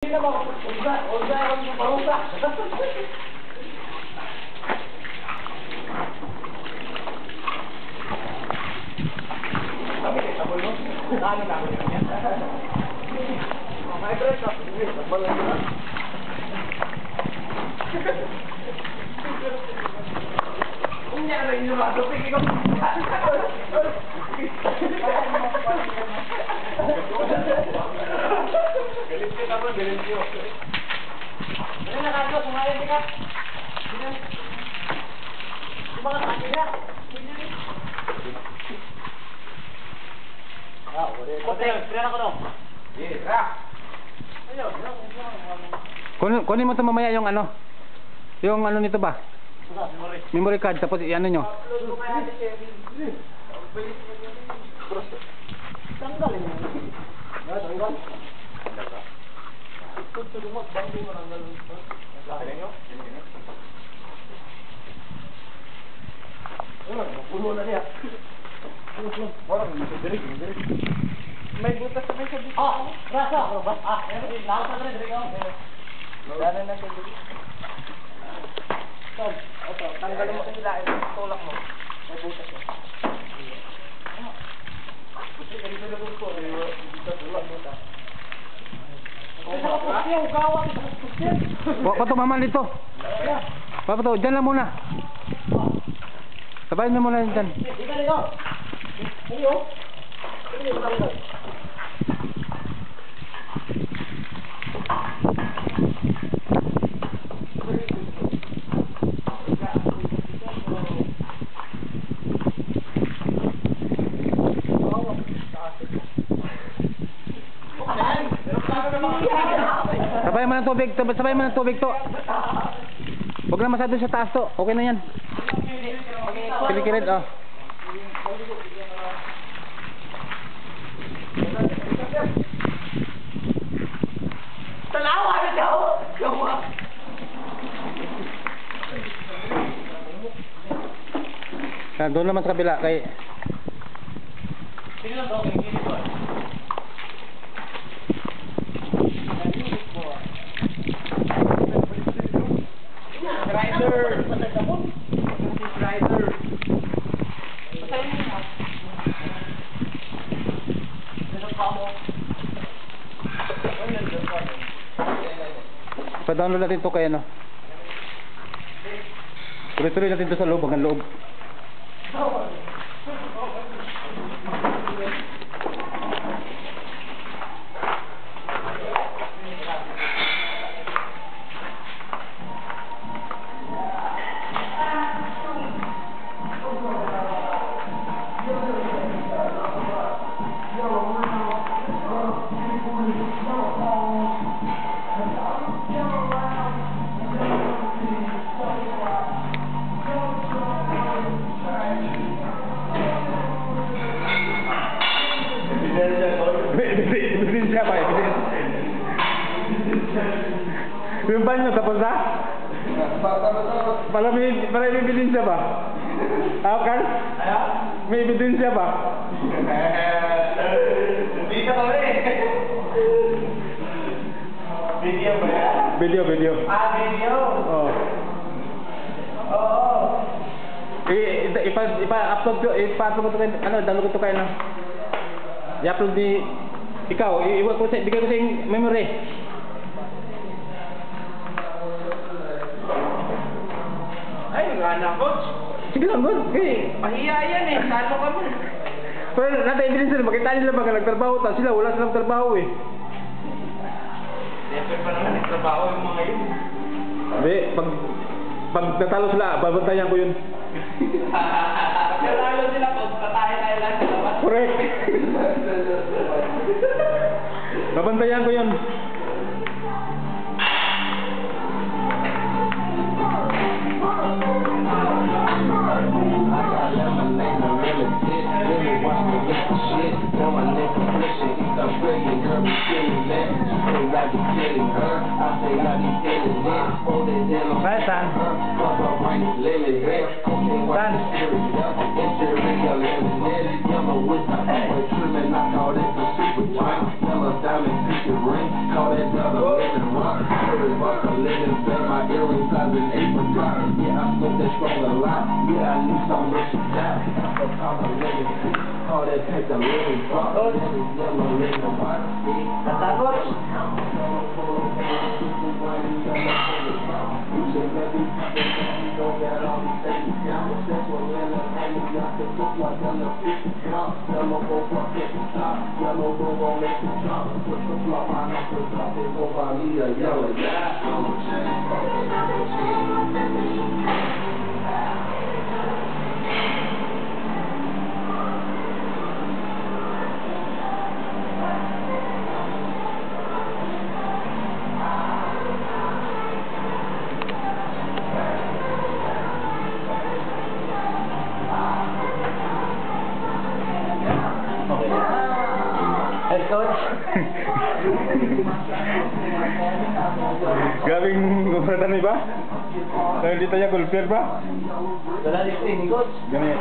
Hindi na ba? Ulga yung parusa. Kami kayo sabol mo? Ano na ako yan? May dress up. Sabol lang yun. Hindi na rin yung mga tupig. Ikaw. Galit ka naman, galit ka. Ano na kaso, sumayin ka. Yung mga sakin na. Hotel, pila na ko no? Yes, Kunin mo ito mamaya yung ano? Yung ano nito ba? Memory card, tapos i-ano nyo? Tanggal yun. Tanggal? Tutulumot, bangko mo tanggal. Laki nyo? Pulo na niya. Parang dirig. May butas na may sabi. Rasa! Lakas na rin, dirig ako. Dana na siya dirig. Ito, tanggalin mo kasi lain. Tulak mo. May butas na. Kasi ganito na gusto. Dito tulak mo ta. Pato maman dito. Pato, dyan lang muna. Sabayin mo muna dyan. Ika nito. Iyo. Iyo tanggal. Sabay mo ng tubig, sabay mo ng tubig to. Huwag na masyado sa taas to. Okay na yan. Kilikilid, oh. Talawa na daw. Gawa. Doon naman sa kabila kay Tingnan mo, okay, gilid mo. Rider. Rider. Pasayin mo na. Ganun pa mo. pa-download natin to kay ano. Tuloy-tuloy natin to sa loob, hanggang loob. Ebidensya pa, ebidensya. Yung banyo tapos na? Para may ebidensya ba? Kan? May ebidensya ba? Hindi ka pa rin. Video ba yan? Video. Video? Oo. Oo. Ipa-upload ko, ipa-upload ko kayo, download ko to kayo na. I-upload ni, ikaw, iwan ko sa, bigay ko sa yung memory. Ay, wala na, coach. Sige lang, good. Okay. Pahiya yan eh, salo ka mo. Pero natin evidence nila, makita nila baka nagtrabaho ta. Sila, wala silang trabaho eh. Siyempre pa naman nagtrabaho yung mga yun. Sabi, pag natalo sila, babantayan ko yun. Pag natalo sila, coach, patayin lang sa labas. Correct. Babantayan ko yun. Right, San? San? diamond ticket ring. Call that brother living rock. Every buck a living thing. My earrings size an apron drop. Yeah, I smoke that strong a lot. Yeah, I need some rich and down. Call a living thing. Call that pack the living drop. Living yellow, living white. Natakot? Head coach? Grabing gumratan ni ba? Dahil dito niya golfer ba? Wala listing, coach. Ganit.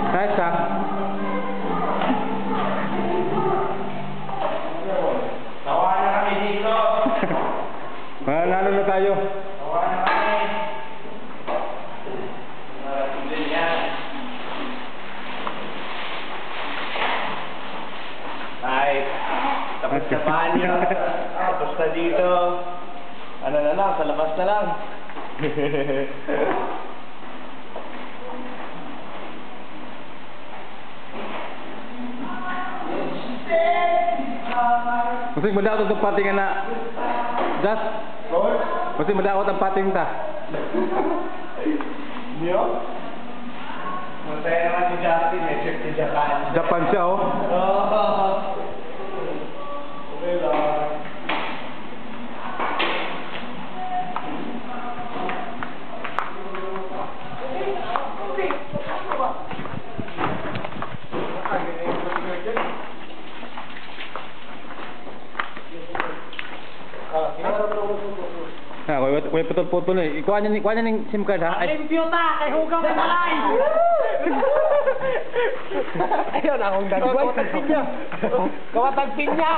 Nice shot. Tawanan na kami dito. Manalo na tayo. Tawanan na kami. Narating yan. Ay, tapos na banyo. Tapos na dito. Ano na lang, sa labas na lang. Masih madaot ang pating na. Das. Masih madaot ang pating ta. Niyo? Masaya naman si Justin, may trip si Japan. Japan siya oh. Okay lang. Kuya putol-putol eh. Kuha niya ng SIM card ha. Ay. Limpyota! Kay Hugaw kay Malay! Ayun, akong dagway. Kawatagpin niya! Kawatagpin niya!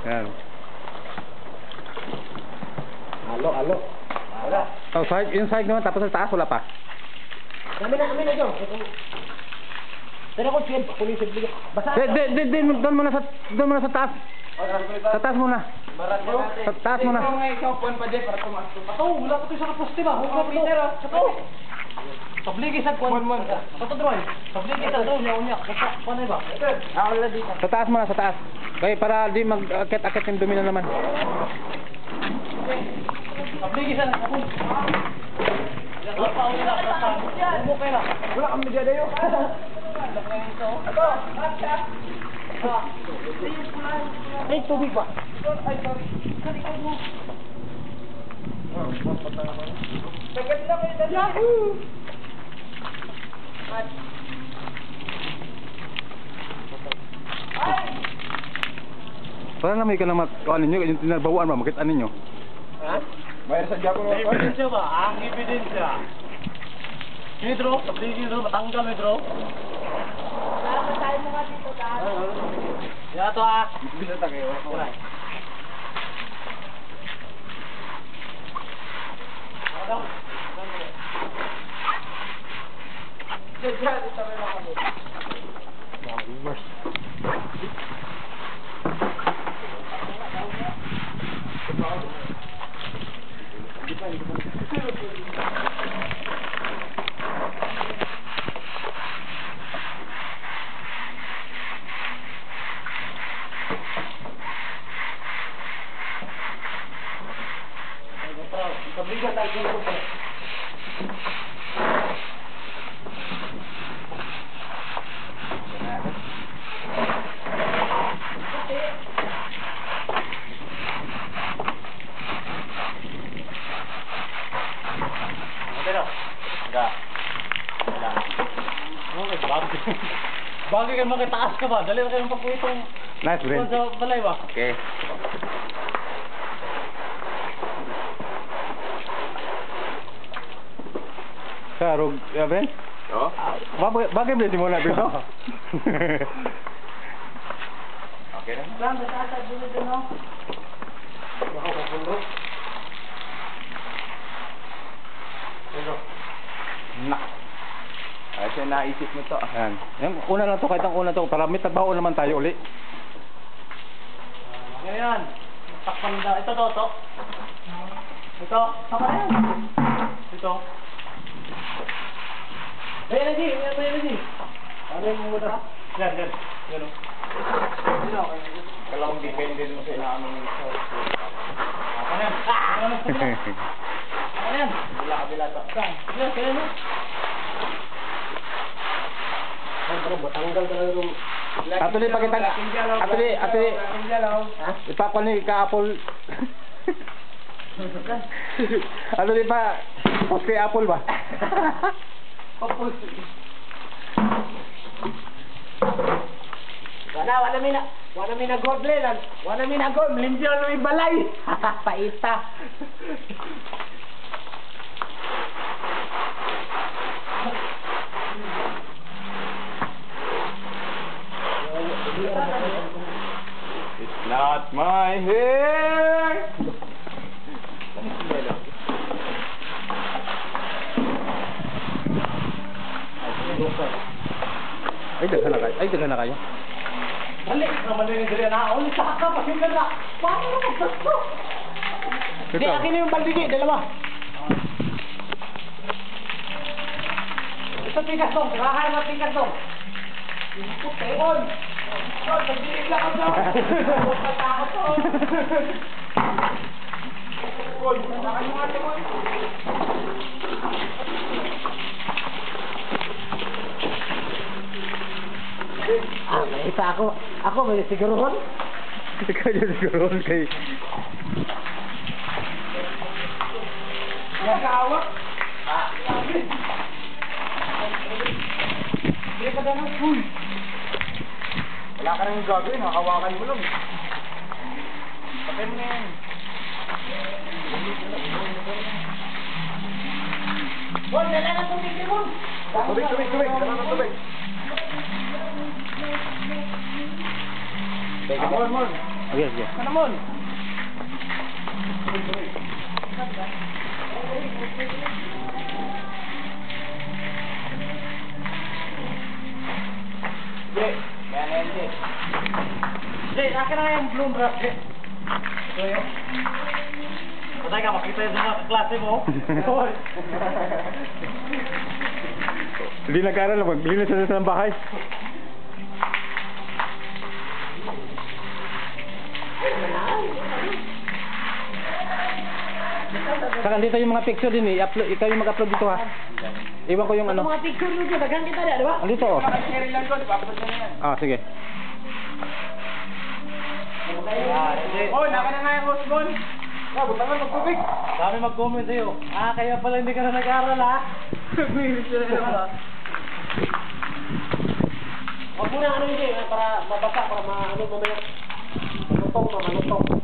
Yan. Alo. Wala. Oh, side, yung side naman tapos sa taas wala pa. Kami na dyan. Pero kung siya, pulisip bigyan. Basta. Doon muna sa taas. Sa taas muna. Sa taas muna. Ikaw nga, ikaw, puwan pa dyan para tumaas. Ato, wala pa ito sa kaposte ba? Huwag pa ito. Ato. Pabligi sa kuwan. Ato, Droy. Pabligi sa Droy. Niya. Paano ba? Ako lang dito. Sa taas muna, sa taas. Kaya para di mag-akit-akit yung dumi na naman. Pabligi sa kapun. Wala kang media dayo. Ay, tubig ba? Ay, sorry. Kalikod mo. Tagat na kayo dali. Yahoo! Parang namin ka naman, ano nyo, yung tinabawaan ba, makita ninyo? Ha? Bayar sa Japan mo. Ebidensya ba? Ang ebidensya. Ini bro, tabligi bro, matanggal eh bro. Pasahin mo nga dito ka. Ya to ah. Bisa ta kayo. Wala. Ano? Diyan ito na kami. Reverse. Bagay kayo makitaas ka ba? Dali na kayong pagkuitong Nice, Bren. sa balay ba? Okay. Sarog, ya Ben? Oh? Bagay Bren, simula Bren, no? Okay na. Lang, basta dito dito no? Baka kapundo. Ito. Nak. Ay, siya naisip mo to. Yan. Yung una lang to, kahit ang una to, para may tagbaho naman tayo uli. Ngayon, takpan na. Ito to. Ito, tama na yan. Ito. May energy. Ano yung muna? Yan. Yan o. Kalawang depende dun sa inaano ng Ako na yan. Ako na yan. kabila to. Saan? Yan, kaya na. Matanggal talaga yung... Atuloy pakita. Atuloy. Ipakwan ni ka-apple. Atuloy pa. Post kay apple ba? Wala mi na gold lelan. Wala mi na gold. Limpyo na may balay. Paita. It's not my hair. Ay, daghan na kayo. Dali, naman din dali na. Uli sa ka, pasingan na. Paano na magsasto? Di, akin na yung balbigi, dalawa. Ito tikas dong, rahay mo tikas dong. Puti, on. On, nagdilig lang ako dong. Pagkata ako to. On, saan mo ate mo? Isa ako may sigurohon. Ikaw yung sigurohon kay... Nagawak. Hindi ka daw ng full. Wala ka nang gagawin, hawakan mo lang. Pakin mo na yan. Bon, dala na tubig ni Bon. Tubig. Dala ng tubig. Mon. Okay. Ano Mon? Kaya na yan, Jay. Jay, akin na yung bloom brush, Jay. Ito yun. Patay ka, makita yun sa mga klase mo. Hindi nag-aaral na, maglinis sa ng bahay. Saka dito yung mga picture din i-upload, ikaw yung mag-upload dito ha. Iwan ko yung ano. Mga picture mo dyan, dagang kita na, di ba? Andito oh. Share lang ko, di ba? Upload na yan. Ah, sige. Oh, naka na nga yung host, Bon. Buta nga magtubig. Dami mag-comment sa'yo. Kaya pala hindi ka na nag-aaral, ha? Nag-miris ka na naman. Huwag mo na ano yun, para mabasa, para maano mamaya. Malutong.